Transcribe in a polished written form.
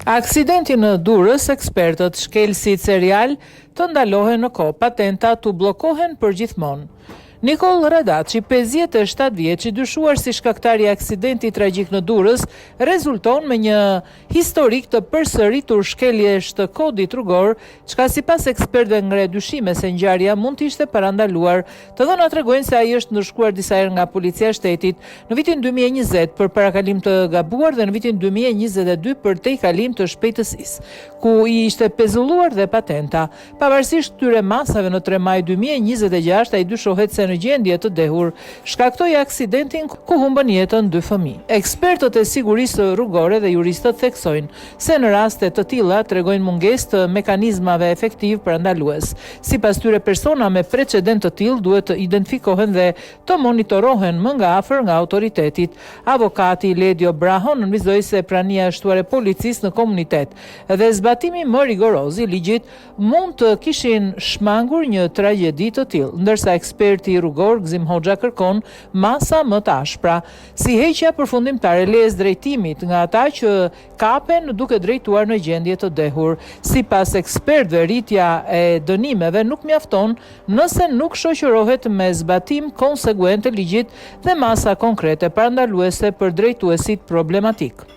Aksidenti në Durrës, ekspertët shkelësit serial të ndalohen në kohë, patenta të bllokohen përgjithmonë. Nikol Radaçi, 57 vjeç, i dyshuar si shkaktari i aksidentit tragjik në Durrës, rezulton me një historik të përsëritur shkeljesh të kodit rrugor, çka sipas ekspertëve ngre dyshime se ngjarja mund të ishte parandaluar. Të dhënat tregojnë se ai është ndërshkuar disa herë nga policia e shtetit në vitin 2020 për parakalim të gabuar dhe në vitin 2022 për tejkalim të shpejtësisë, ku i ishte pezulluar dhe patenta. Pavarësisht këtyre masave, në 3 maj 2026 ai dyshohet se në gjendje të dehur shkaktoi aksidentin ku humbën jetën 2 fëmijë. Ekspertët e sigurisë rrugore dhe juristët theksojnë se në raste të tilla tregojnë mungesë të mekanizmave efektiv parandalues. Sipas tyre, persona me precedent të tillë duhet të identifikohen dhe të monitorohen më nga afër nga autoritetit. Avokati Ledio Braho nënvizoi se prania e shtuar e policisë në komunitet dhe zbatimi më rigoroz i ligjit mund të kishin shmangur një tragjedi të tillë, ndërsa eksperti rrugor Gzim Hoxha kërkon masa më të ashpra, si heqja përfundimtare lejes drejtimit nga ata që kapen duke drejtuar në gjendje të dehur. Sipas ekspertëve, rritja e dënimeve nuk mjafton nëse nuk shoqërohet me zbatim konsekuent të ligjit dhe masa konkrete parandaluese për drejtuesit problematik.